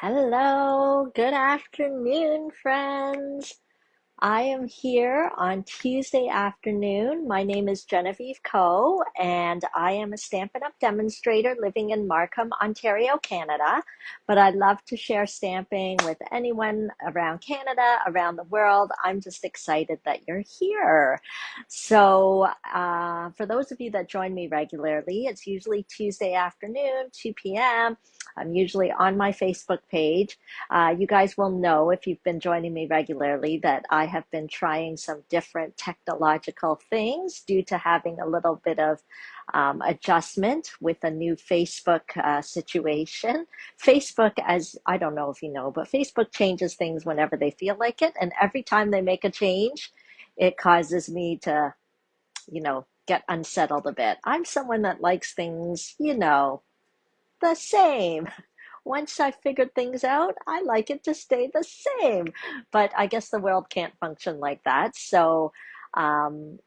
Hello, good afternoon, friends. I am here on Tuesday afternoon. My name is Genevieve Coe, and I am a Stampin' Up! Demonstrator living in Markham, Ontario, Canada. But I love to share stamping with anyone around Canada, around the world. I'm just excited that you're here. For those of you that join me regularly, it's usually Tuesday afternoon, 2 p.m. I'm usually on my Facebook page. You guys will know if you've been joining me regularly that I have been trying some different technological things due to having a little bit of adjustment with a new Facebook situation. Facebook, as I don't know if you know, but Facebook changes things whenever they feel like it. And every time they make a change, it causes me to, get unsettled a bit. I'm someone that likes things, the same. Once I figured things out, I like it to stay the same. But I guess the world can't function like that. So, um,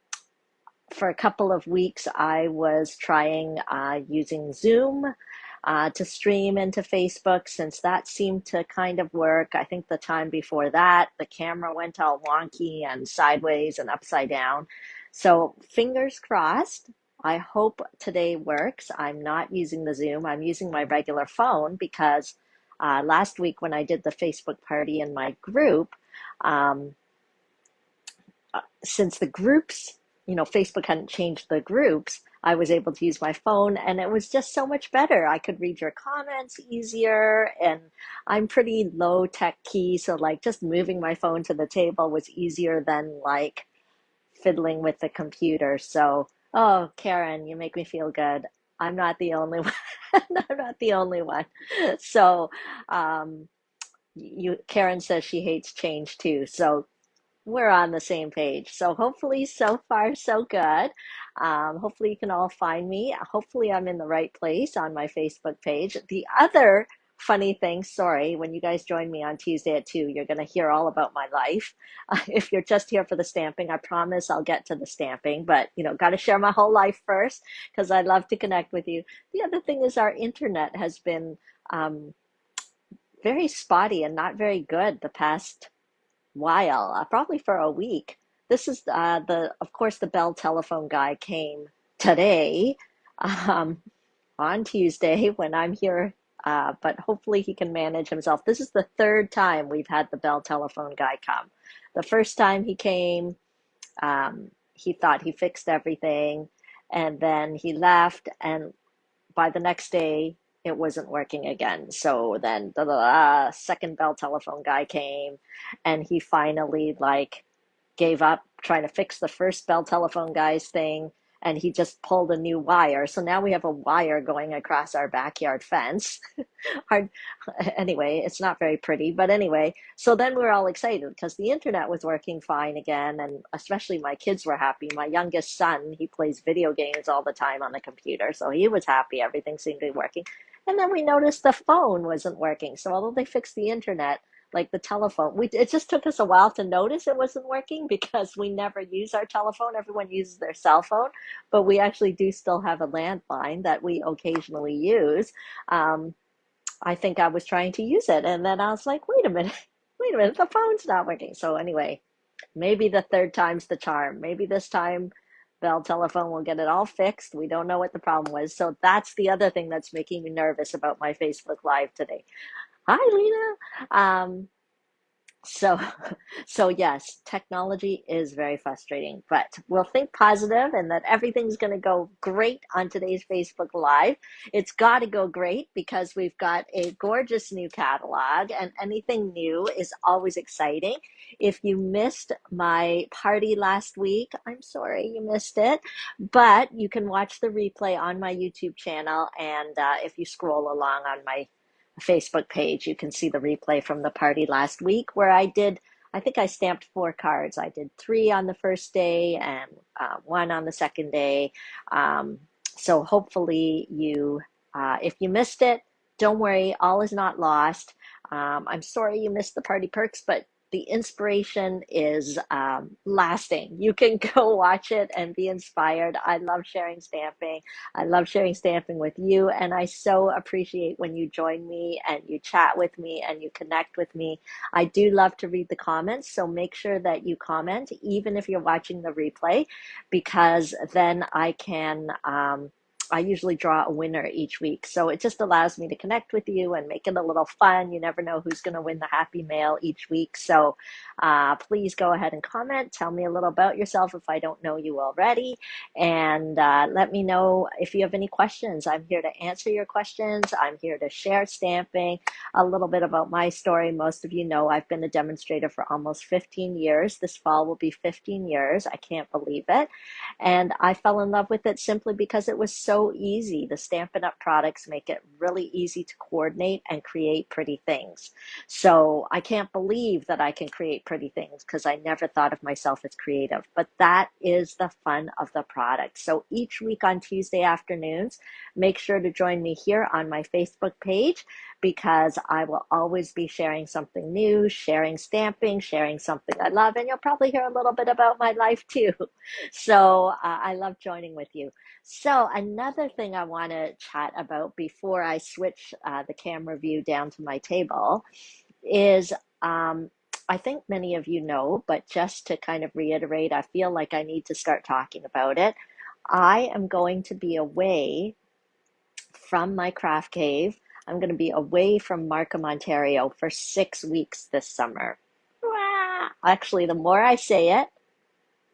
for a couple of weeks, I was trying using Zoom to stream into Facebook since that seemed to kind of work. I think the time before that, the camera went all wonky and sideways and upside down. So, fingers crossed. I hope today works. I'm not using the Zoom. I'm using my regular phone because last week when I did the Facebook party in my group, um, since the groups, Facebook hadn't changed the groups, I was able to use my phone and it was just so much better. I could read your comments easier and I'm pretty low tech key. So like just moving my phone to the table was easier than like fiddling with the computer. So, oh, Karen, you make me feel good. I'm not the only one. I'm not the only one. So, Karen says she hates change too. So we're on the same page. So hopefully, so far, so good. Hopefully, you can all find me. Hopefully, I'm in the right place on my Facebook page. The other funny thing, sorry, when you guys join me on Tuesday at 2, you're going to hear all about my life. If you're just here for the stamping, I promise I'll get to the stamping, but got to share my whole life first because I love to connect with you. The other thing is our internet has been um, very spotty and not very good the past while, probably for a week. This is of course, the Bell telephone guy came today, um, on Tuesday when I'm here, but hopefully he can manage himself. This is the third time we've had the Bell telephone guy come. The first time he came, he thought he fixed everything, and then he left, and by the next day, it wasn't working again. So then the second Bell telephone guy came and he finally like gave up trying to fix the first Bell telephone guy's thing and he just pulled a new wire. So now we have a wire going across our backyard fence. Our, anyway, it's not very pretty, but anyway, so then we were all excited because the internet was working fine again, and especially my kids were happy. My youngest son, he plays video games all the time on the computer, so he was happy. Everything seemed to be working. And then we noticed the phone wasn't working. So although they fixed the internet, like the telephone, it just took us a while to notice it wasn't working because we never use our telephone. Everyone uses their cell phone, but we actually do still have a landline that we occasionally use. Um, I think I was trying to use it. And then I was like, wait a minute, the phone's not working. So anyway, maybe the third time's the charm. Maybe this time Bell Telephone will get it all fixed. We don't know what the problem was. So that's the other thing that's making me nervous about my Facebook Live today. Hi, Lena. So, so yes, technology is very frustrating, but we'll think positive and that everything's going to go great on today's Facebook Live. It's got to go great because we've got a gorgeous new catalog and anything new is always exciting. If you missed my party last week, I'm sorry you missed it, but you can watch the replay on my YouTube channel. And if you scroll along on my Facebook page, you can see the replay from the party last week where I think I stamped 4 cards. I did 3 on the first day and 1 on the second day. Um, so hopefully if you missed it, don't worry, all is not lost. I'm sorry you missed the party perks, but the inspiration is lasting. You can go watch it and be inspired. I love sharing stamping. I love sharing stamping with you, and I so appreciate when you join me and you chat with me and you connect with me. I do love to read the comments, so make sure that you comment, even if you're watching the replay, because then I usually draw a winner each week. So it just allows me to connect with you and make it a little fun. You never know who's going to win the happy mail each week. So please go ahead and comment. Tell me a little about yourself if I don't know you already. And let me know if you have any questions. I'm here to answer your questions. I'm here to share stamping, a little bit about my story. Most of you know I've been a demonstrator for almost 15 years. This fall will be 15 years. I can't believe it. And I fell in love with it simply because it was so easy. The Stampin' Up! Products make it really easy to coordinate and create pretty things. So I can't believe that I can create pretty things because I never thought of myself as creative. But that is the fun of the product. So each week on Tuesday afternoons, make sure to join me here on my Facebook page, because I will always be sharing something new, sharing stamping, sharing something I love, and you'll probably hear a little bit about my life too. So I love joining with you. So another thing I want to chat about before I switch the camera view down to my table is I think many of you know, but just to kind of reiterate, I feel like I need to start talking about it. I am going to be away from my craft cave. I'm going to be away from Markham, Ontario for 6 weeks this summer. Actually, the more I say it,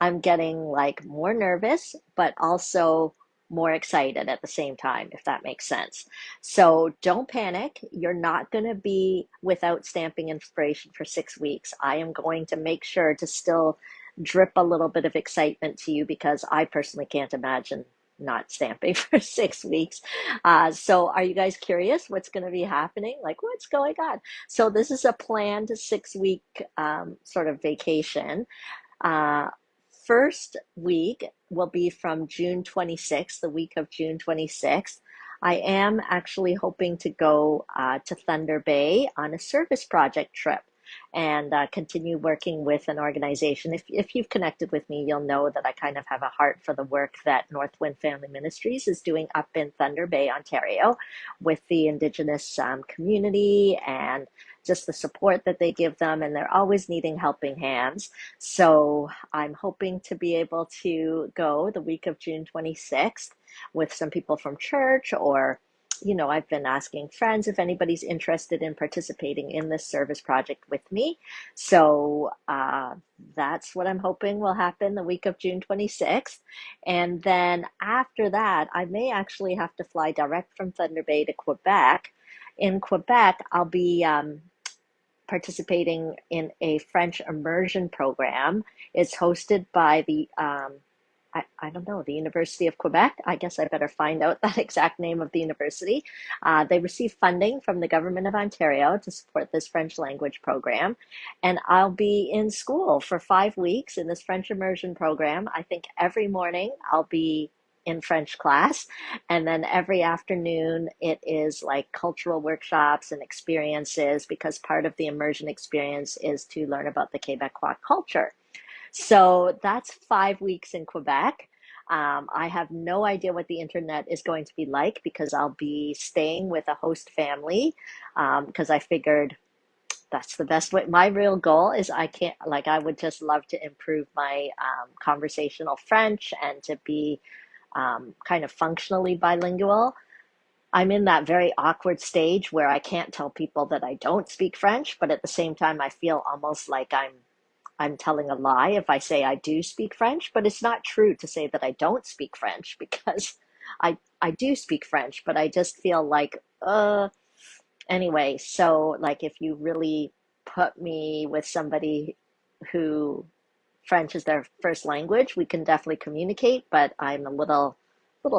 I'm getting like more nervous, but also more excited at the same time, if that makes sense. So don't panic. You're not going to be without stamping inspiration for 6 weeks. I am going to make sure to still drip a little bit of excitement to you, because I personally can't imagine not stamping for 6 weeks. So are you guys curious what's going to be happening? Like, what's going on? So this is a planned 6 week sort of vacation. Uh, First week will be from June 26th, the week of June 26th. I am actually hoping to go to Thunder Bay on a service project trip and continue working with an organization. If you've connected with me, you'll know that I kind of have a heart for the work that Northwind Family Ministries is doing up in Thunder Bay, Ontario, with the Indigenous community, and just the support that they give them, and they're always needing helping hands. So I'm hoping to be able to go the week of June 26th with some people from church, or I've been asking friends if anybody's interested in participating in this service project with me. So that's what I'm hoping will happen the week of June 26th. And then after that, I may actually have to fly direct from Thunder Bay to Quebec. In Quebec, I'll be participating in a French immersion program. It's hosted by I don't know, the University of Quebec. I guess I better find out that exact name of the university. They receive funding from the government of Ontario to support this French language program. And I'll be in school for 5 weeks in this French immersion program. I think every morning I'll be in French class, and then every afternoon it is like cultural workshops and experiences, because part of the immersion experience is to learn about the Quebecois culture. So that's 5 weeks in Quebec. I have no idea what the internet is going to be like, because I'll be staying with a host family, because I figured that's the best way. My real goal is I would just love to improve my conversational French and to be kind of functionally bilingual. I'm in that very awkward stage where I can't tell people that I don't speak French, but at the same time, I feel almost like I'm telling a lie if I say I do speak French. But it's not true to say that I don't speak French, because I do speak French, but I just feel like anyway. So like, if you really put me with somebody who French is their first language, we can definitely communicate, but I'm a little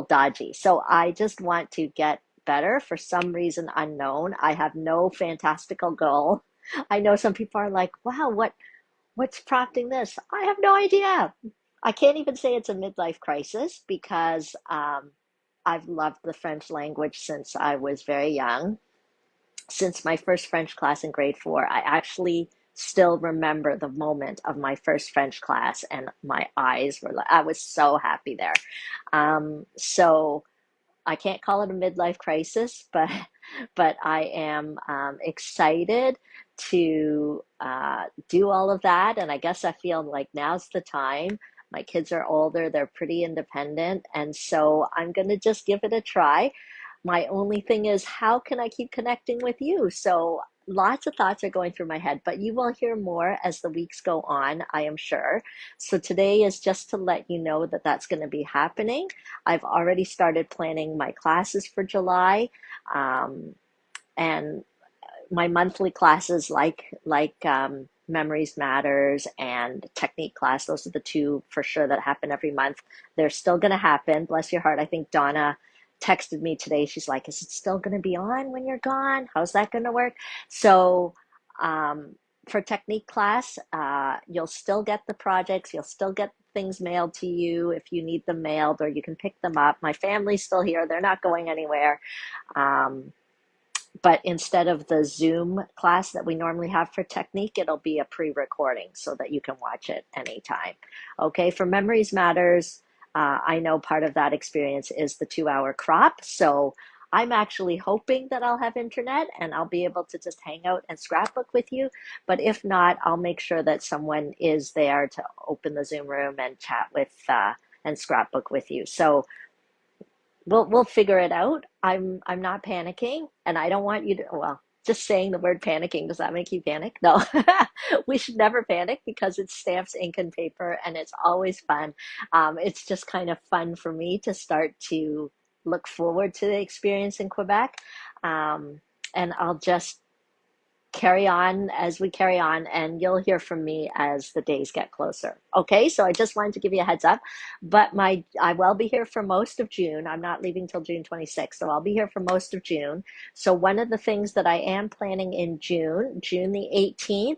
dodgy. So I just want to get better for some reason unknown. I have no fantastical goal. I know some people are like, wow, what's prompting this? I have no idea. I can't even say it's a midlife crisis, because I've loved the French language since I was very young. Since my first French class in grade 4, I actually still remember the moment of my first French class, and my eyes were like, I was so happy there. So I can't call it a midlife crisis, but I am excited to do all of that. And I guess I feel like now's the time. My kids are older, they're pretty independent, and so I'm going to just give it a try. My only thing is, how can I keep connecting with you? So lots of thoughts are going through my head, but you will hear more as the weeks go on, I am sure. So today is just to let you know that that's going to be happening. I've already started planning my classes for July, um, and my monthly classes like Memories Matters and Technique class. Those are the two for sure that happen every month. They're still going to happen. Bless your heart. I think Donna texted me today. She's like, "Is it still going to be on when you're gone? How's that going to work?" So um, for Technique class, you'll still get the projects. You'll still get things mailed to you if you need them mailed, or you can pick them up. My family's still here. They're not going anywhere. Um, but instead of the Zoom class that we normally have for Technique, it'll be a pre-recording so that you can watch it anytime. Okay, for Memories Matters, I know part of that experience is the 2-hour crop. So I'm actually hoping that I'll have internet and I'll be able to just hang out and scrapbook with you. But if not, I'll make sure that someone is there to open the Zoom room and chat with and scrapbook with you. So we'll figure it out. I'm not panicking, and I don't want you to, well, just saying the word panicking, does that make you panic? No. We should never panic because it's stamps, ink, and paper, and it's always fun. It's just kind of fun for me to start to look forward to the experience in Quebec. Um, and I'll just carry on as we carry on, and you'll hear from me as the days get closer. Okay, so I just wanted to give you a heads up, but I will be here for most of June. I'm not leaving till June 26th, so I'll be here for most of June. So one of the things that I am planning in June the 18th,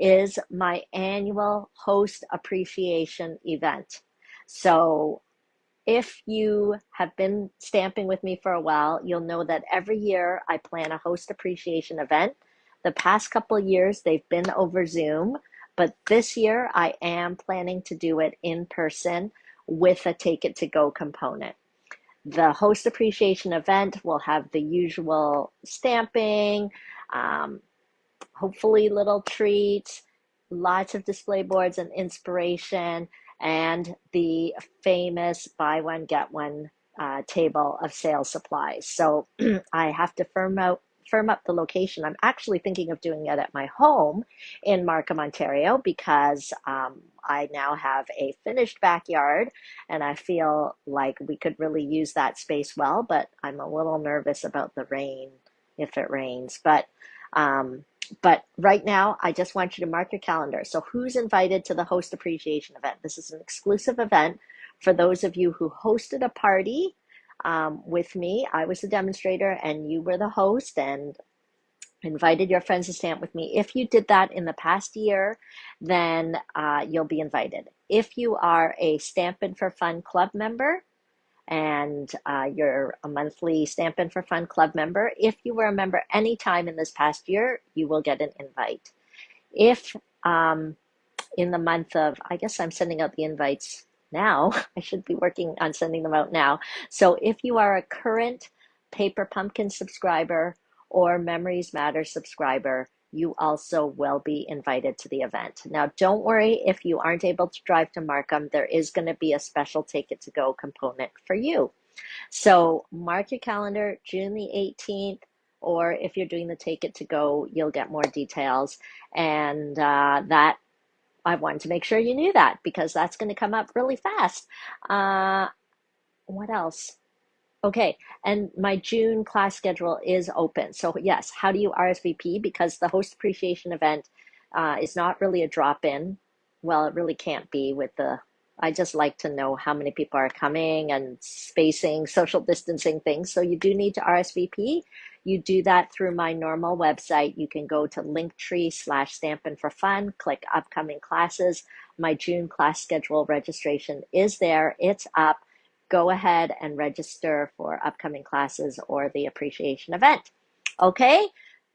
is my annual host appreciation event. So if you have been stamping with me for a while, you'll know that every year I plan a host appreciation event. The past couple of years, they've been over Zoom, but this year I am planning to do it in person with a take it to go component. The host appreciation event will have the usual stamping, um, hopefully little treats, lots of display boards and inspiration, and the famous buy one, get one table of sales supplies. So I have to firm up the location. I'm actually thinking of doing it at my home in Markham, Ontario, because I now have a finished backyard and I feel like we could really use that space well, but I'm a little nervous about the rain if it rains. Um, but right now, I just want you to mark your calendar. So who's invited to the host appreciation event? This is an exclusive event for those of you who hosted a party with me. I was the demonstrator and you were the host and invited your friends to stamp with me. If you did that in the past year, then you'll be invited. If you are a Stampin' for Fun Club member, and you're a monthly Stampin' for Fun Club member, if you were a member anytime in this past year, you will get an invite. If in the month of, I guess I'm sending out the invites now, I should be working on sending them out now. So if you are a current Paper Pumpkin subscriber or Memories Matter subscriber, you also will be invited to the event. Now, don't worry if you aren't able to drive to Markham, there is going to be a special Take It To Go component for you. So mark your calendar, June the 18th, or if you're doing the Take It To Go, you'll get more details. And that, I wanted to make sure you knew that because that's going to come up really fast. What else? Okay, and my June class schedule is open. So yes, how do you RSVP? Because the host appreciation event is not really a drop-in. Well, it really can't be with the, I just like to know how many people are coming and spacing, social distancing things. So you do need to RSVP. You do that through my normal website. You can go to linktree/Stampin' for Fun, click upcoming classes. My June class schedule registration is there. It's up. Go ahead and register for upcoming classes or the appreciation event. Okay?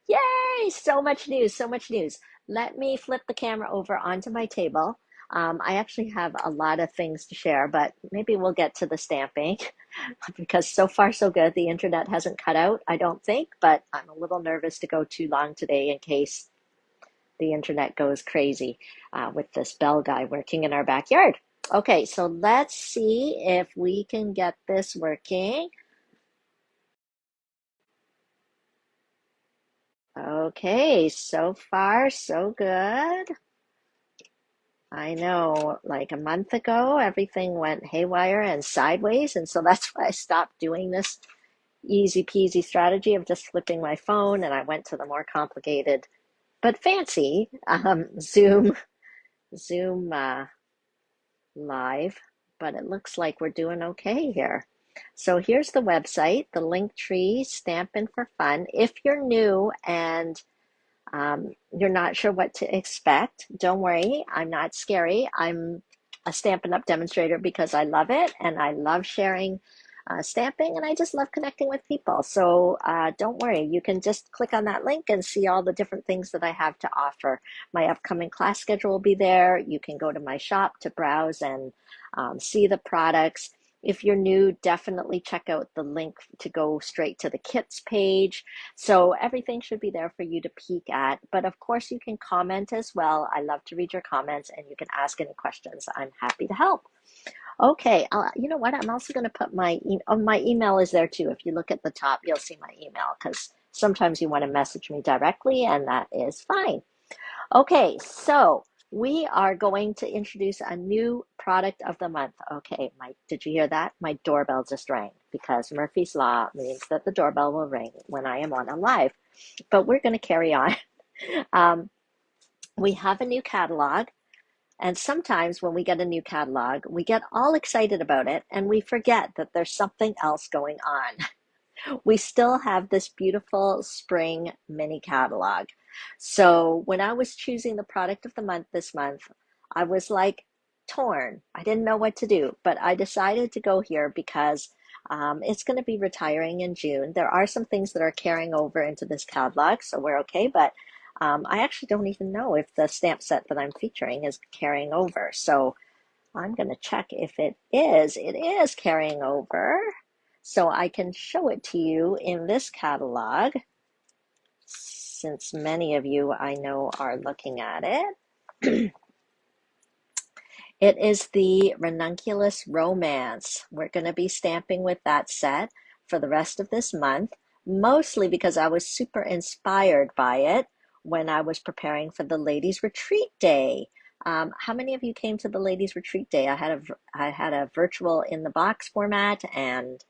Yay! So much news, so much news. let me flip the camera over onto my table. I actually have a lot of things to share, but maybe we'll get to the stamping because so far so good. The internet hasn't cut out, I don't think, but I'm a little nervous to go too long today in case the internet goes crazy with this bell guy working in our backyard. Okay, so let's see if we can get this working. Okay, so far so good. I know, like a month ago, everything went haywire and sideways, and so that's why I stopped doing this easy peasy strategy of just flipping my phone, and I went to the more complicated but fancy Zoom live. But it looks like we're doing okay here. So here's the website, the link tree, Stampin' for Fun. If you're new and you're not sure what to expect, don't worry, I'm not scary. I'm a Stampin' Up! Demonstrator because I love it and I love sharing stamping and I just love connecting with people. So don't worry, you can just click on that link and see all the different things that I have to offer. My upcoming class schedule will be there. You can go to my shop to browse and see the products. If you're new, definitely check out the link to go straight to the kits page. So everything should be there for you to peek at. But of course, you can comment as well. I love to read your comments and you can ask any questions. I'm happy to help. Okay, you know what? I'm also going to put my email is there too. If you look at the top, you'll see my email because sometimes you want to message me directly and that is fine. Okay, so we are going to introduce a new product of the month. Okay, did you hear that? My doorbell just rang because Murphy's Law means that the doorbell will ring when I am on a live. But we're going to carry on. We have a new catalog. And sometimes when we get a new catalog, we get all excited about it and we forget that there's something else going on. We still have this beautiful spring mini catalog. So when I was choosing the product of the month this month, I was like torn. I didn't know what to do, but I decided to go here because it's going to be retiring in June. There are some things that are carrying over into this catalog, so we're okay, but I actually don't even know if the stamp set that I'm featuring is carrying over. So I'm going to check if it is. It is carrying over. So I can show it to you in this catalog, since many of you I know are looking at it. It is the Ranunculus Romance. We're going to be stamping with that set for the rest of this month, mostly because I was super inspired by it when I was preparing for the Ladies Retreat Day. How many of you came to the Ladies Retreat Day? I had a virtual in the box format and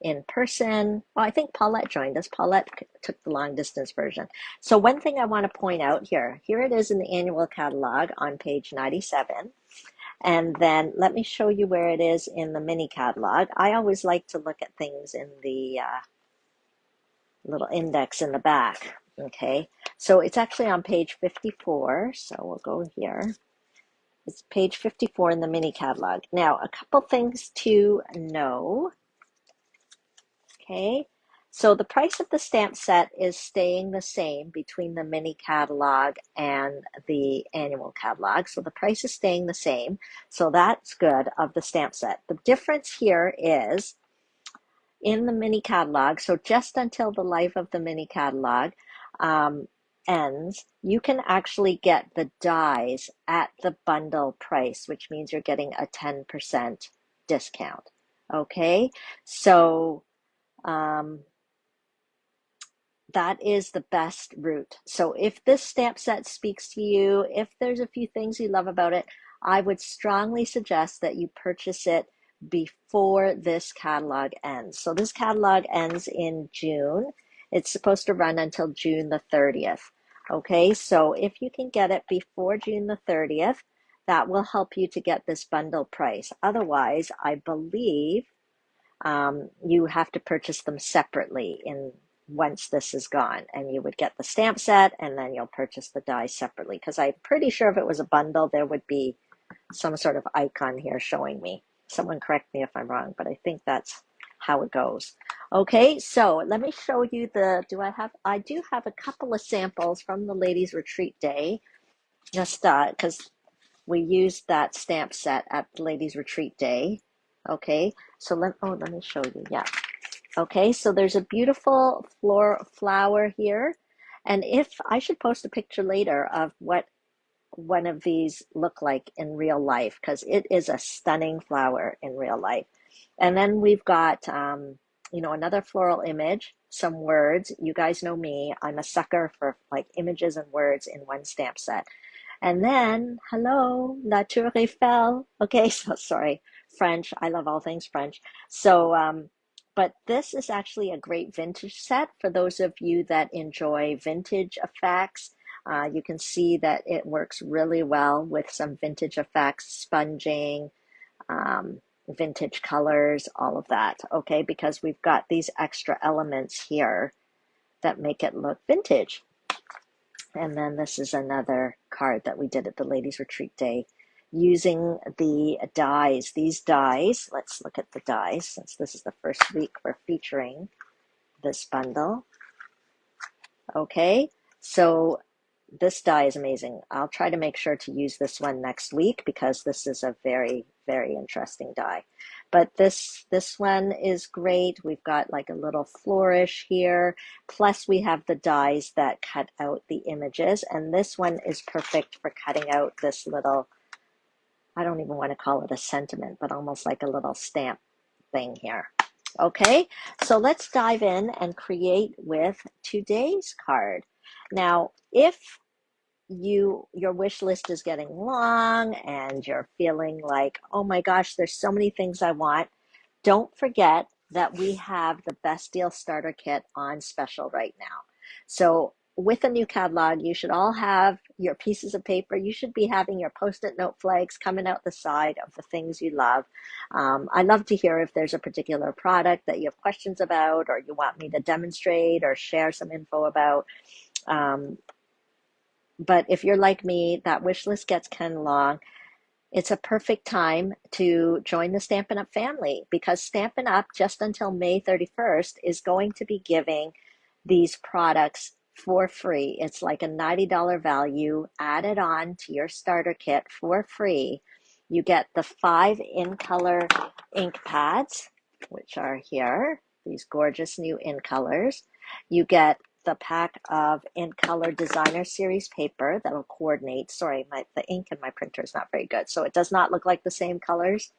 in person. Well, I think Paulette joined us. Paulette took the long distance version. So one thing I want to point out here it is in the annual catalog on page 97. And then let me show you where it is in the mini catalog. I always like to look at things in the little index in the back. Okay, so it's actually on page 54. So we'll go here. It's page 54 in the mini catalog. Now, a couple things to know. Okay, so the price of the stamp set is staying the same between the mini catalog and the annual catalog. So the price is staying the same. So that's good of the stamp set. The difference here is in the mini catalog, so just until the life of the mini catalog ends, you can actually get the dies at the bundle price, which means you're getting a 10% discount. Okay, so that is the best route. So if this stamp set speaks to you, if there's a few things you love about it, I would strongly suggest that you purchase it before this catalog ends. So this catalog ends in June. It's supposed to run until June the 30th. Okay, so if you can get it before June the 30th, that will help you to get this bundle price. Otherwise, I believe you have to purchase them separately once this is gone, and you would get the stamp set and then you'll purchase the dies separately, because I'm pretty sure if it was a bundle there would be some sort of icon here showing me. Someone correct me if I'm wrong, but I think that's how it goes. Okay, so let me show you I do have a couple of samples from the Ladies Retreat Day just because we used that stamp set at the ladies retreat day. Okay, so let me show you. Yeah. Okay, so there's a beautiful flower here. And if I should post a picture later of what one of these look like in real life, because it is a stunning flower in real life. And then we've got, another floral image, some words. You guys know me. I'm a sucker for like images and words in one stamp set. And then, hello, La Tour Eiffel. Okay, so sorry, French. I love all things French. So, but this is actually a great vintage set for those of you that enjoy vintage effects. You can see that it works really well with some vintage effects, sponging, vintage colors, all of that. Okay, because we've got these extra elements here that make it look vintage. And then this is another card that we did at the ladies retreat day using the dies. These dies, let's look at the dies since this is the first week we're featuring this bundle. Okay, so this die is amazing. I'll try to make sure to use this one next week because this is a very, very interesting die. But this one is great. We've got like a little flourish here. Plus we have the dies that cut out the images. And this one is perfect for cutting out this little, I don't even want to call it a sentiment, but almost like a little stamp thing here. Okay, so let's dive in and create with today's card. Now, if your wish list is getting long and you're feeling like, oh my gosh, there's so many things I want, don't forget that we have the best deal starter kit on special right now. So with a new catalog, you should all have your pieces of paper. You should be having your post-it note flags coming out the side of the things you love. I love to hear if there's a particular product that you have questions about or you want me to demonstrate or share some info about. But if you're like me, that wish list gets kind of long. It's a perfect time to join the Stampin' Up! Family because Stampin' Up! Just until May 31st is going to be giving these products for free. It's like a $90 value added on to your starter kit for free. You get the 5 in color ink pads, which are here, these gorgeous new in colors. You get the pack of in color designer series paper that'll coordinate. Sorry, the ink in my printer is not very good, so it does not look like the same colors,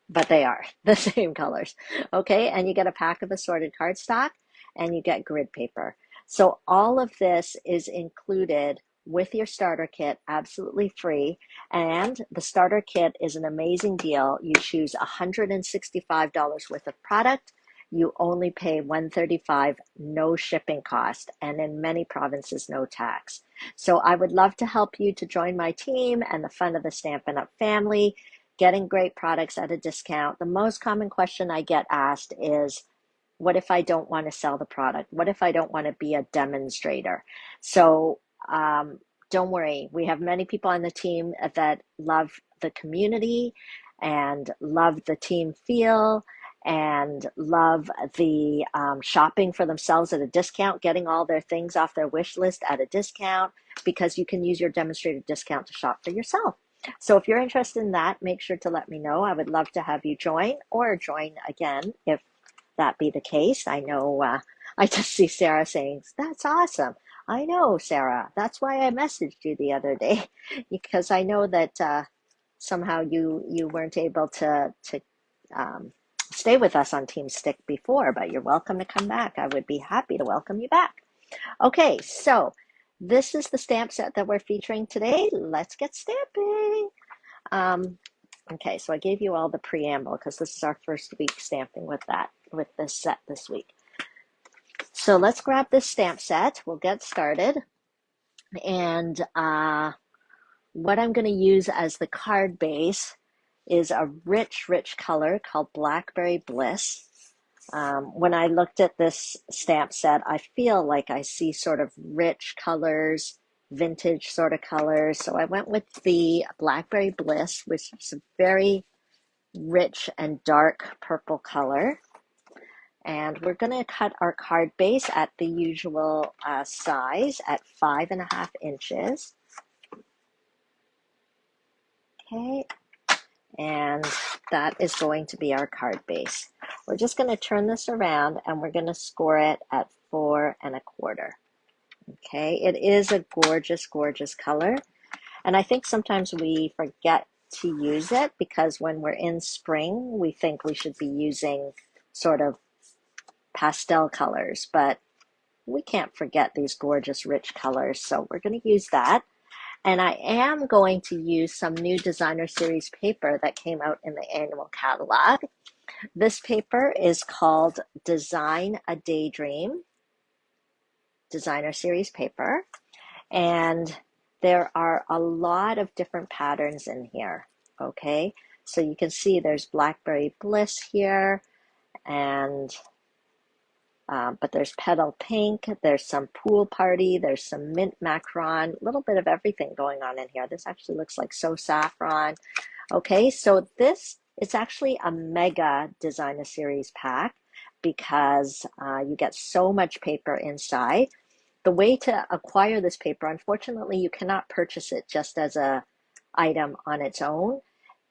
but they are the same colors. Okay, and you get a pack of assorted cardstock and you get grid paper. So all of this is included with your starter kit, absolutely free. And the starter kit is an amazing deal. You choose $165 worth of product. You only pay $135, no shipping cost, and in many provinces, no tax. So I would love to help you to join my team and the fun of the Stampin' Up! Family, getting great products at a discount. The most common question I get asked is, what if I don't want to sell the product? What if I don't want to be a demonstrator? So don't worry. We have many people on the team that love the community and love the team feel and love the shopping for themselves at a discount, getting all their things off their wish list at a discount because you can use your demonstrator discount to shop for yourself. So if you're interested in that, make sure to let me know. I would love to have you join or join again if that be the case. I know I just see Sarah saying, that's awesome. I know, Sarah. That's why I messaged you the other day because I know that somehow you weren't able to um, stay with us on Team Stick before, but you're welcome to come back. I would be happy to welcome you back. Okay, so this is the stamp set that we're featuring today. Let's get stamping. Okay, so I gave you all the preamble because this is our first week stamping with this set this week. So let's grab this stamp set. We'll get started. And what I'm going to use as the card base is a rich, rich color called Blackberry Bliss. When I looked at this stamp set, I feel like I see sort of rich colors, vintage sort of colors. So I went with the Blackberry Bliss, which is a very rich and dark purple color. And we're going to cut our card base at the usual size at 5.5 inches. Okay, and that is going to be our card base. We're just going to turn this around and we're going to score it at 4¼ Okay, it is a gorgeous, gorgeous color. And I think sometimes we forget to use it because when we're in spring, we think we should be using sort of pastel colors, but we can't forget these gorgeous, rich colors. So we're going to use that. And I am going to use some new designer series paper that came out in the annual catalog. This paper is called Design a Daydream, designer series paper. And there are a lot of different patterns in here, okay? So you can see there's Blackberry Bliss here, and but there's Petal Pink, there's some Pool Party, there's some Mint Macaron, a little bit of everything going on in here. This actually looks like So Saffron. Okay, so this is actually a mega designer series pack because you get so much paper inside. The way to acquire this paper, unfortunately, you cannot purchase it just as a item on its own.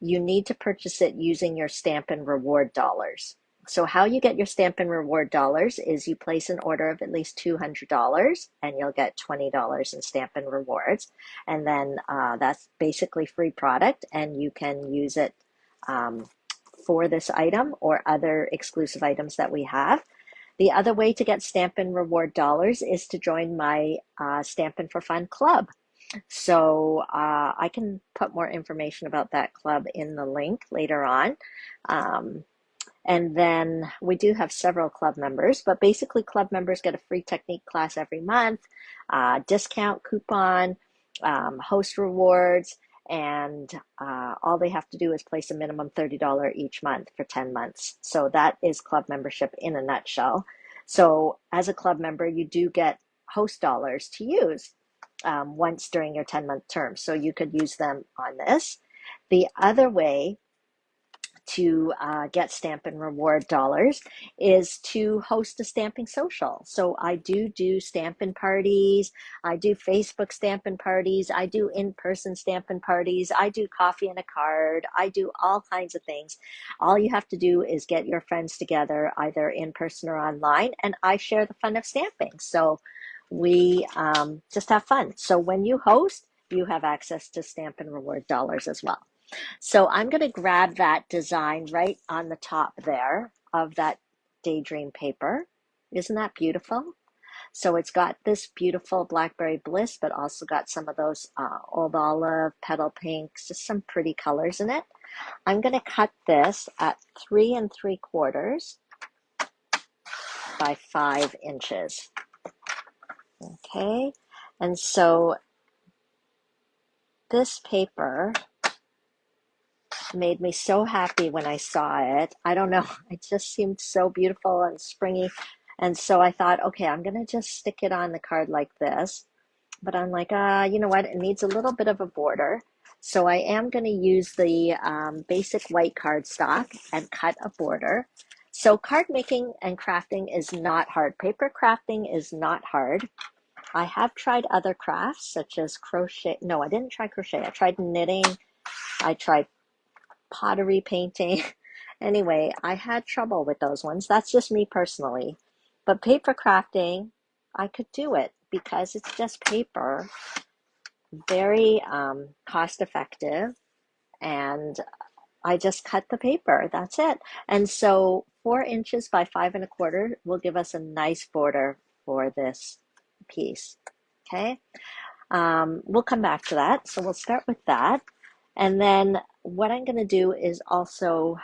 You need to purchase it using your stamp and reward dollars. So how you get your stamp and reward dollars is you place an order of at least $200 and you'll get $20 in stamp and rewards. And then that's basically free product and you can use it for this item or other exclusive items that we have. The other way to get stamp and reward dollars is to join my Stampin' for Fun club. So I can put more information about that club in the link later on. And then we do have several club members, but basically club members get a free technique class every month, discount coupon, host rewards, and all they have to do is place a minimum $30 each month for 10 months. So that is club membership in a nutshell. So as a club member, you do get host dollars to use once during your 10-month term. So you could use them on this. The other way to get stamp and reward dollars is to host a stamping social. So I do stamping parties, I do Facebook stamping parties, I do in-person stamping parties, I do coffee and a card, I do all kinds of things. All you have to do is get your friends together either in person or online, and I share the fun of stamping. So we just have fun. So when you host, you have access to stamp and reward dollars as well. So I'm going to grab that design right on the top there of that Daydream paper. Isn't that beautiful? So it's got this beautiful Blackberry Bliss, but also got some of those Old Olive, Petal Pinks, just some pretty colors in it. I'm going to cut this at 3 3/4 by 5 inches. Okay, and so this paper made me so happy when I saw it. I don't know, it just seemed so beautiful and springy. And so I thought, okay, I'm going to just stick it on the card like this. But I'm like, you know what? It needs a little bit of a border. So I am going to use the basic white cardstock and cut a border. So card making and crafting is not hard. Paper crafting is not hard. I have tried other crafts such as crochet. No, I didn't try crochet. I tried knitting. I tried pottery painting. Anyway, I had trouble with those ones. That's just me personally. But paper crafting, I could do it because it's just paper, very cost effective, and I just cut the paper. That's it. And so 4 inches by 5 1/4 will give us a nice border for this piece. Okay. We'll come back to that. So we'll start with that. And then what I'm going to do is also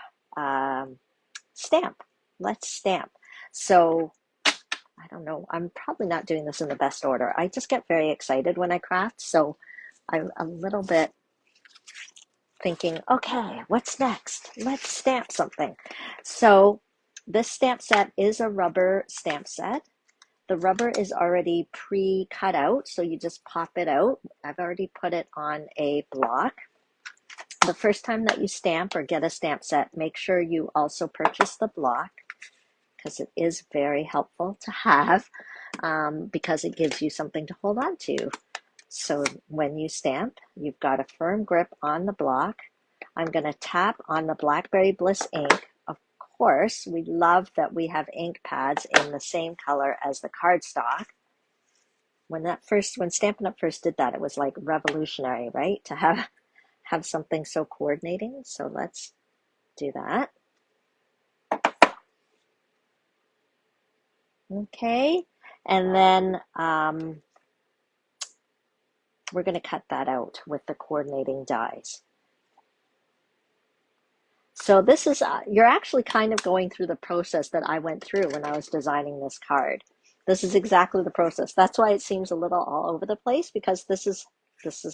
stamp. Let's stamp. So I don't know. I'm probably not doing this in the best order. I just get very excited when I craft. So I'm a little bit thinking, okay, what's next? Let's stamp something. So this stamp set is a rubber stamp set. The rubber is already pre-cut out, so you just pop it out. I've already put it on a block. The first time that you stamp or get a stamp set, make sure you also purchase the block because it is very helpful to have because it gives you something to hold on to. So when you stamp, you've got a firm grip on the block. I'm going to tap on the Blackberry Bliss ink. Of course, we love that we have ink pads in the same color as the cardstock. When Stampin' Up! First did that, it was like revolutionary, right? To have something so coordinating. So let's do that. Okay, and then we're going to cut that out with the coordinating dies. So this is, you're actually kind of going through the process that I went through when I was designing this card. This is exactly the process. That's why it seems a little all over the place, because this is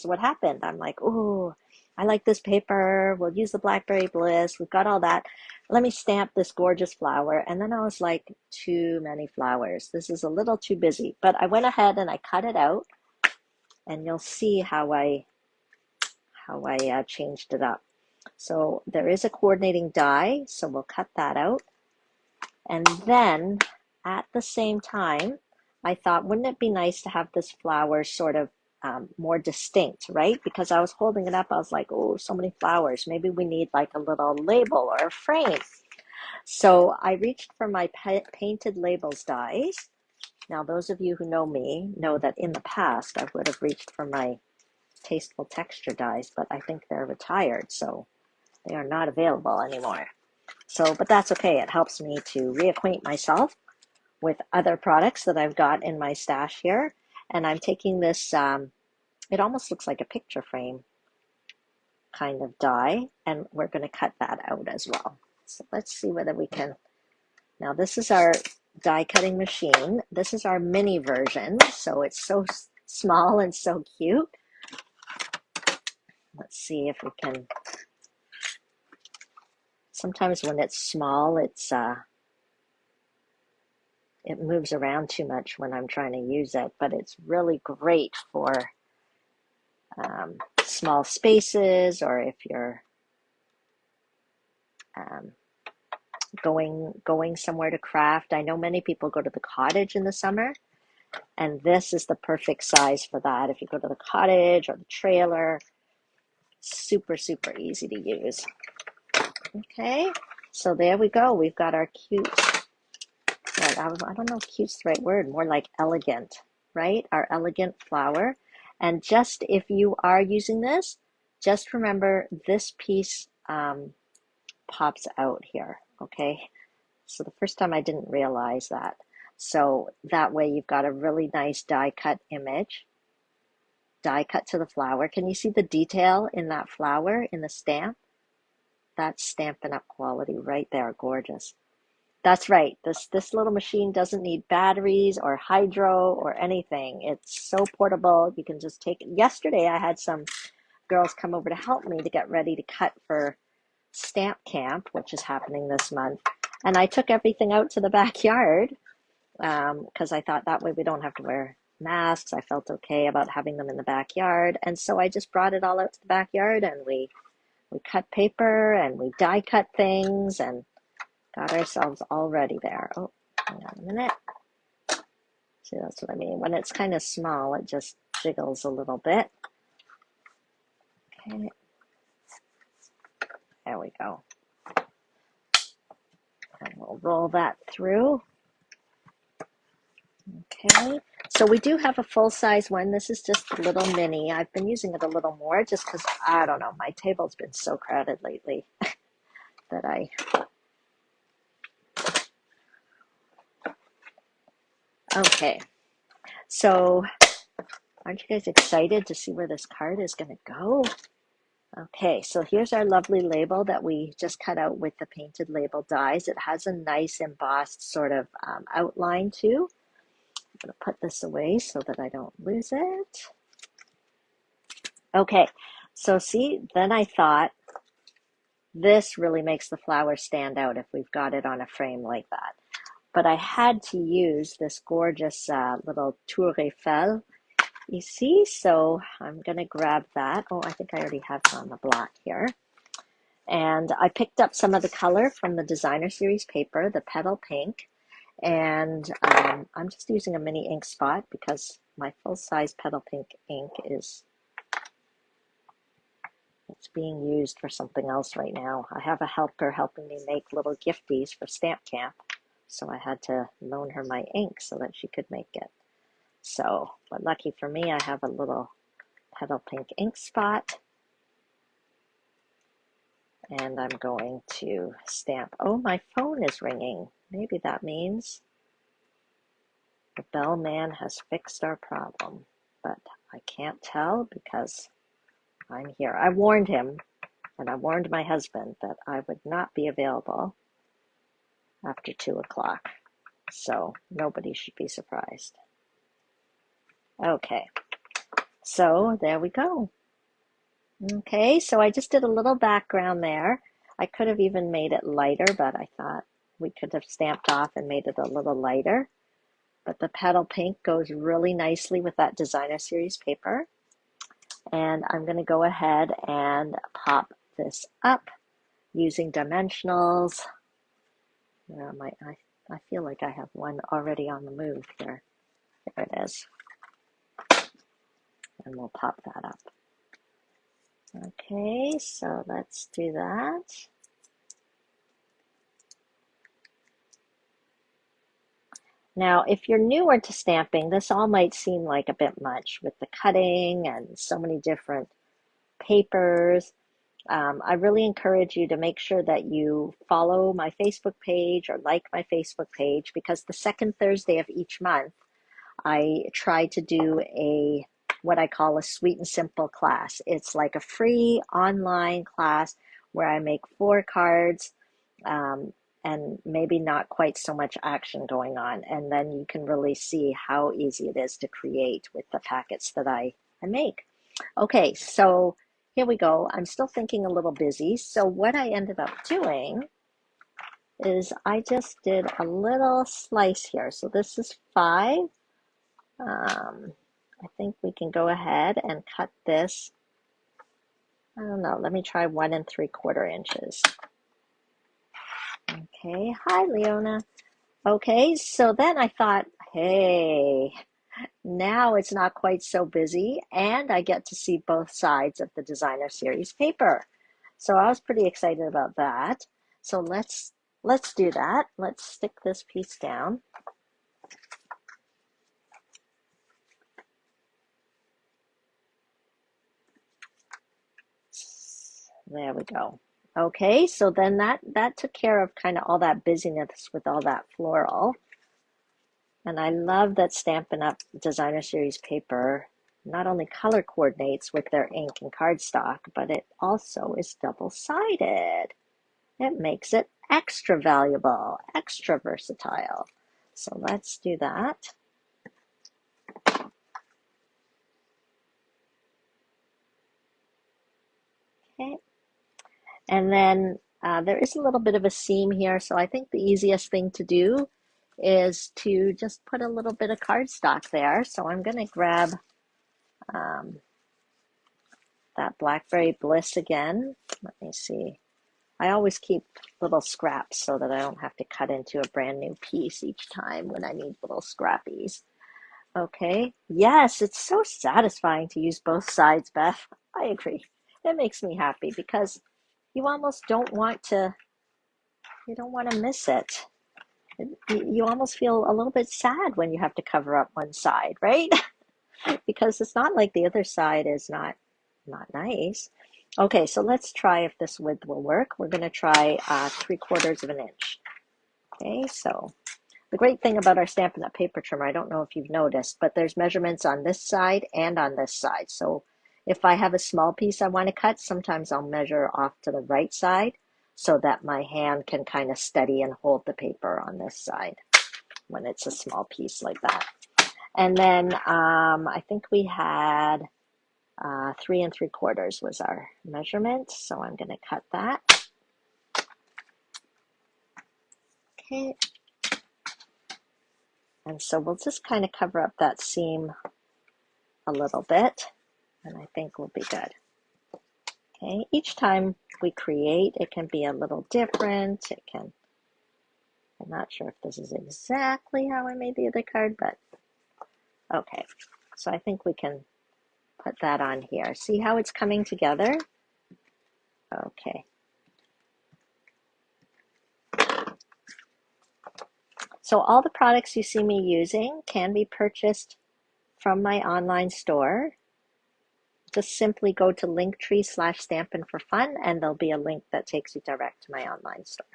what happened. I'm like, oh, I like this paper. We'll use the Blackberry Bliss. We've got all that. Let me stamp this gorgeous flower. And then I was like, too many flowers. This is a little too busy. But I went ahead and I cut it out, and you'll see how I changed it up. So there is a coordinating die, so we'll cut that out. And then at the same time, I thought, wouldn't it be nice to have this flower sort of more distinct, right? Because I was holding it up, I was like, oh, so many flowers. Maybe we need like a little label or a frame. So I reached for my painted labels dies. Now, those of you who know me know that in the past, I would have reached for my Tasteful Texture dies, but I think they're retired, so they are not available anymore. So, but that's okay. It helps me to reacquaint myself with other products that I've got in my stash here. And I'm taking this, it almost looks like a picture frame kind of die, and we're going to cut that out as well. So let's see whether we can. Now this is our die cutting machine. This is our mini version, so it's so small and so cute. Let's see if we can. Sometimes when it's small, it moves around too much when I'm trying to use it, but it's really great for small spaces, or if you're going somewhere to craft. I know many people go to the cottage in the summer, and this is the perfect size for that. If you go to the cottage or the trailer, super, super easy to use. Okay, so there we go. We've got our cute, I don't know if cute's the right word, more like elegant, right? Our elegant flower. And just if you are using this, just remember this piece pops out here, okay? So the first time I didn't realize that. So that way you've got a really nice die cut image, die cut to the flower. Can you see the detail in that flower, in the stamp? That's Stampin' Up! Quality right there, gorgeous. That's right, this little machine doesn't need batteries or hydro or anything. It's so portable, you can just take it. Yesterday I had some girls come over to help me to get ready to cut for Stamp Camp, which is happening this month. And I took everything out to the backyard because I thought that way we don't have to wear masks. I felt okay about having them in the backyard. And so I just brought it all out to the backyard, and we cut paper and we die cut things and got ourselves all ready there. Oh, hang on a minute. See, that's what I mean. When it's kind of small, it just jiggles a little bit. Okay. There we go. And we'll roll that through. Okay, so we do have a full-size one. This is just a little mini. I've been using it a little more just because, I don't know, my table's been so crowded lately that I... Okay, so aren't you guys excited to see where this card is going to go? Okay, so here's our lovely label that we just cut out with the painted label dies. It has a nice embossed sort of outline too. I'm going to put this away so that I don't lose it. Okay, so see, then I thought this really makes the flower stand out if we've got it on a frame like that. But I had to use this gorgeous little Tour Eiffel, you see, so I'm going to grab that. Oh, I think I already have it on the block here. And I picked up some of the color from the Designer Series paper, the Petal Pink, And I'm just using a mini ink spot because my full-size petal pink ink it's being used for something else right now. I have a helper helping me make little gifties for stamp camp, so I had to loan her my ink so that she could make it. So, but lucky for me, I have a little petal pink ink spot, and I'm going to stamp. Oh, my phone is ringing. Maybe that means the bellman has fixed our problem, but I can't tell because I'm here. I warned him, and I warned my husband that I would not be available after 2 o'clock, so nobody should be surprised. Okay, so there we go. Okay, so I just did a little background there. I could have even made it lighter, but I thought we could have stamped off and made it a little lighter. But the petal pink goes really nicely with that designer series paper. And I'm going to go ahead and pop this up using dimensionals. Where am I? I feel like I have one already on the move here. There it is. And we'll pop that up. Okay, so let's do that. Now, if you're newer to stamping, this all might seem like a bit much with the cutting and so many different papers. I really encourage you to make sure that you follow my Facebook page or like my Facebook page, because the second Thursday of each month, I try to do what I call a sweet and simple class. It's like a free online class where I make 4 cards and maybe not quite so much action going on. And then you can really see how easy it is to create with the packets that I make. Okay, so here we go. I'm still thinking a little busy. So what I ended up doing is I just did a little slice here. So this is 5. I think we can go ahead and cut this. I don't know. Let me try 1 3/4 inches. Okay. Hi, Leona. Okay. So then I thought, hey, now it's not quite so busy, and I get to see both sides of the designer series paper. So I was pretty excited about that. So let's do that. Let's stick this piece down. There we go. Okay, so then that took care of kind of all that busyness with all that floral. And I love that Stampin' Up! Designer Series paper not only color coordinates with their ink and cardstock, but it also is double-sided. It makes it extra valuable, extra versatile. So let's do that. Okay. And then there is a little bit of a seam here, so I think the easiest thing to do is to just put a little bit of cardstock there. So I'm going to grab that Blackberry Bliss again. Let me see. I always keep little scraps so that I don't have to cut into a brand new piece each time when I need little scrappies. Okay. Yes, it's so satisfying to use both sides, Beth. I agree. It makes me happy because you almost don't want to miss it. You almost feel a little bit sad when you have to cover up one side, right? Because it's not like the other side is not nice. Okay, so let's try if this width will work. We're going to try 3/4 of an inch. Okay, so the great thing about our Stampin' Up! Paper trimmer, I don't know if you've noticed, but there's measurements on this side and on this side. So if I have a small piece I want to cut, sometimes I'll measure off to the right side so that my hand can kind of steady and hold the paper on this side when it's a small piece like that. And then I think we had 3 3/4 was our measurement, so I'm going to cut that. Okay. And so we'll just kind of cover up that seam a little bit, and I think we'll be good. Okay, each time we create, it can be a little different. It I'm not sure if this is exactly how I made the other card, but okay. So I think we can put that on here. See how it's coming together? Okay. So all the products you see me using can be purchased from my online store. Just simply go to linktree/Stampin' for Fun and there'll be a link that takes you direct to my online store.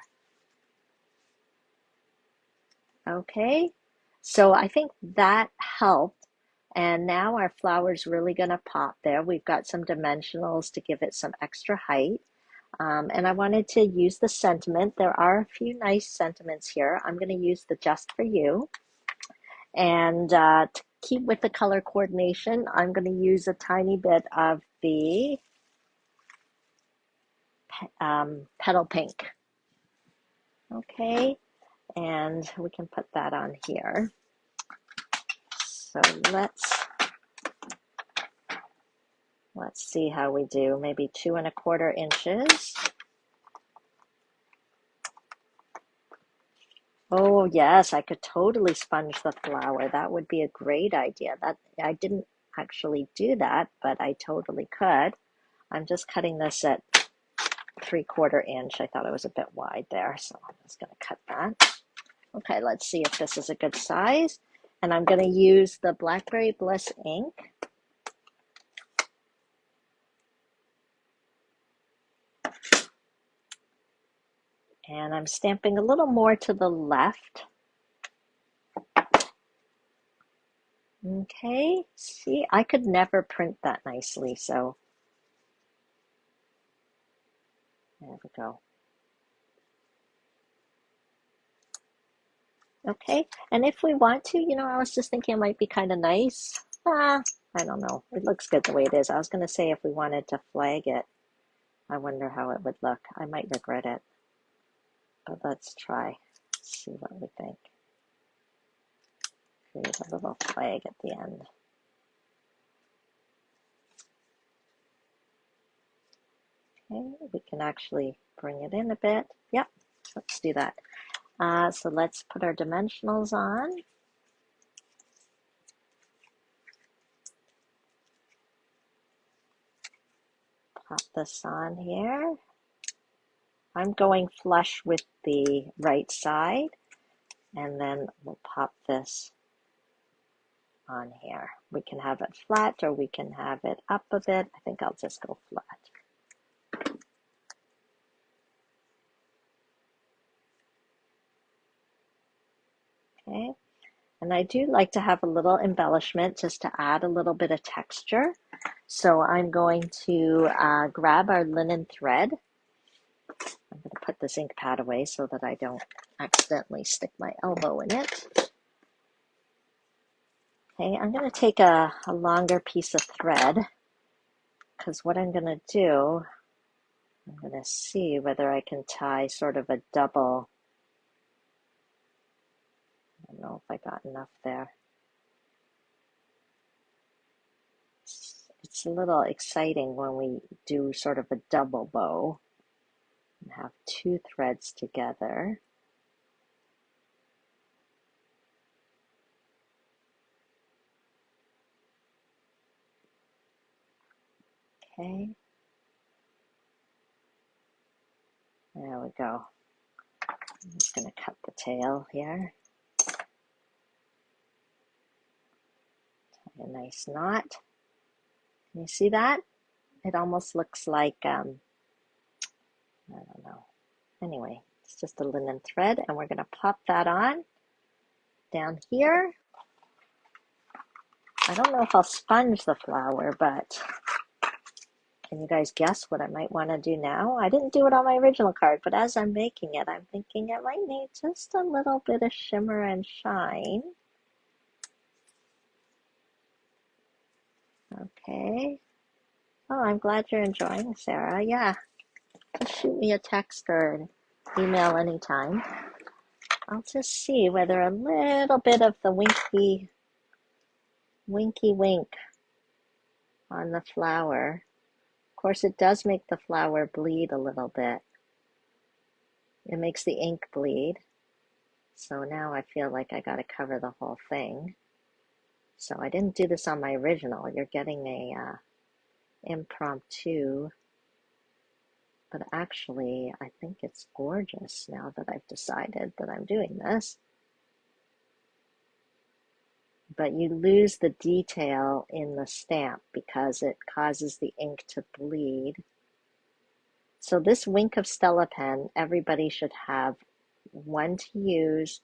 Okay, so I think that helped. And now our flower's really going to pop there. We've got some dimensionals to give it some extra height. And I wanted to use the sentiment. There are a few nice sentiments here. I'm going to use the Just For You. And to keep with the color coordination, I'm going to use a tiny bit of the petal pink. Okay, and we can put that on here. So let's see how we do. Maybe 2 1/4 inches. Oh yes, I could totally sponge the flower. That would be a great idea. That I didn't actually do that, but I totally could. I'm just cutting this at 3/4 inch. I thought it was a bit wide there, so I'm just going to cut that. Okay, let's see if this is a good size. And I'm going to use the Blackberry Bliss ink. And I'm stamping a little more to the left. Okay, see, I could never print that nicely, so there we go. Okay, and if we want to, I was just thinking it might be kind of nice. I don't know. It looks good the way it is. I was going to say if we wanted to flag it, I wonder how it would look. I might regret it, but let's try. See what we think. Create a little flag at the end. Okay, we can actually bring it in a bit. Yep, let's do that. So let's put our dimensionals on. Pop this on here. I'm going flush with the right side, and then we'll pop this on here. We can have it flat or we can have it up a bit. I think I'll just go flat. Okay, and I do like to have a little embellishment just to add a little bit of texture. So I'm going to grab our linen thread. I'm going to put this ink pad away so that I don't accidentally stick my elbow in it. Okay, I'm going to take a longer piece of thread because what I'm going to do, I'm going to see whether I can tie sort of a double. I don't know if I got enough there. It's a little exciting when we do sort of a double bow and have 2 threads together. Okay. There we go. I'm just going to cut the tail here. Tie a nice knot. Can you see that? It almost looks like, I don't know. Anyway, it's just a linen thread, and we're going to pop that on down here. I don't know if I'll sponge the flower, but can you guys guess what I might want to do now? I didn't do it on my original card, but as I'm making it, I'm thinking it might need just a little bit of shimmer and shine. Okay. Oh, I'm glad you're enjoying, Sarah. Yeah. Just shoot me a text or email anytime. I'll just see whether a little bit of the winky wink on the flower. Of course, it does make the flower bleed a little bit. It makes the ink bleed. So now I feel like I got to cover the whole thing. So I didn't do this on my original. You're getting a impromptu, but actually I think it's gorgeous now that I've decided that I'm doing this. But you lose the detail in the stamp because it causes the ink to bleed. So this Wink of Stella pen, everybody should have one to use,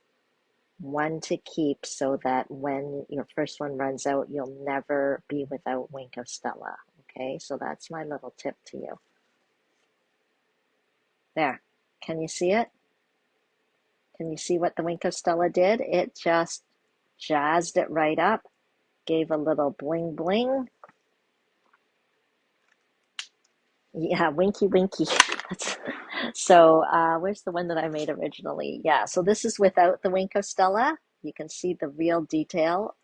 one to keep, so that when your first one runs out, you'll never be without Wink of Stella. Okay, so that's my little tip to you. There, can you see it? Can you see what the Wink of Stella did? It just jazzed it right up, gave a little bling bling. Yeah, winky winky. So where's the one that I made originally? Yeah, so this is without the Wink of Stella. You can see the real detail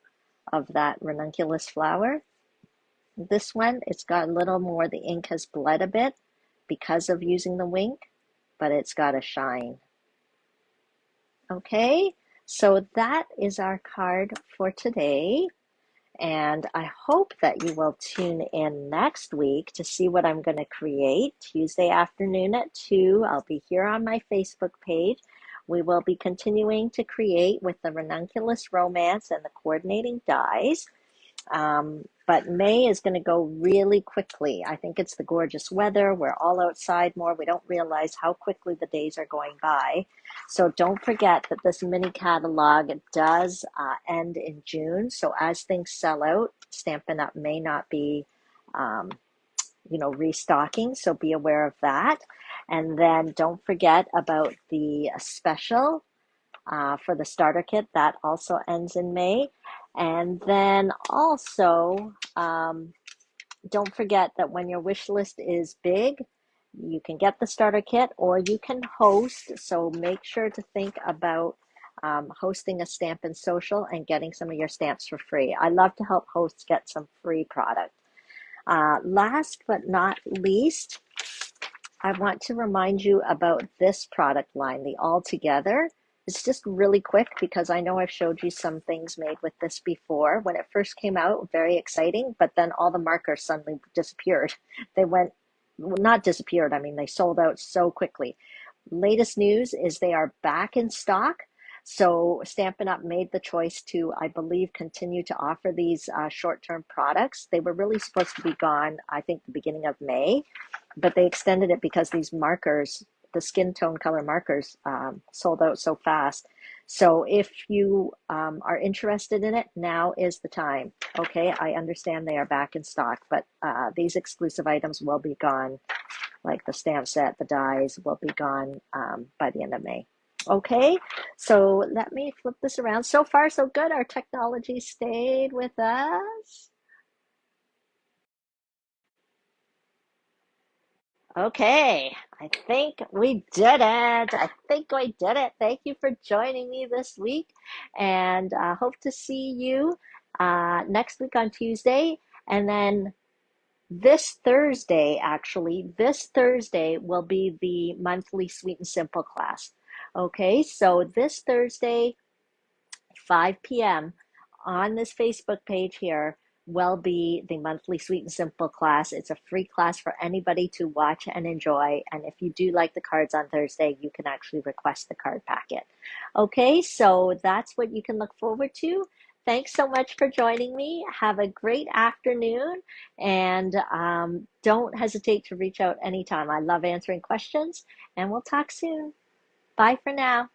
of that ranunculus flower. This one, it's got a little more, the ink has bled a bit because of using the wink, but it's got a shine. Okay, so that is our card for today. And I hope that you will tune in next week to see what I'm going to create. Tuesday afternoon at 2, I'll be here on my Facebook page. We will be continuing to create with the Ranunculus Romance and the coordinating dies. But May is going to go really quickly. I think it's the gorgeous weather. We're all outside more. We don't realize how quickly the days are going by. So don't forget that this mini catalog does end in June. So as things sell out, Stampin' Up! May not be, restocking. So be aware of that. And then don't forget about the special for the starter kit. That also ends in May. And then also, don't forget that when your wish list is big, you can get the starter kit or you can host. So make sure to think about hosting a Stampin' Social and getting some of your stamps for free. I love to help hosts get some free product. Last but not least, I want to remind you about this product line, the All Together. It's just really quick because I know I've showed you some things made with this before. When it first came out, very exciting, but then all the markers suddenly disappeared. They went, well, not disappeared, I mean, they sold out so quickly. Latest news is they are back in stock. So Stampin' Up! Made the choice to, I believe, continue to offer these short-term products. They were really supposed to be gone, I think, the beginning of May, but they extended it because these markers, the skin tone color markers, sold out so fast. So if you are interested in it, now is the time. Okay, I understand they are back in stock, but these exclusive items will be gone, like the stamp set, the dies will be gone by the end of May. Okay, so let me flip this around. So far, so good. Our technology stayed with us. Okay, I think we did it. I think we did it. Thank you for joining me this week, and hope to see you next week on Tuesday. And then this Thursday will be the monthly Sweet and Simple class. Okay, so this Thursday, 5 p.m. on this Facebook page here will be the monthly Sweet and Simple class. It's a free class for anybody to watch and enjoy. And if you do like the cards on Thursday, you can actually request the card packet. Okay, so that's what you can look forward to. Thanks so much for joining me. Have a great afternoon, and don't hesitate to reach out anytime. I love answering questions, and we'll talk soon. Bye for now.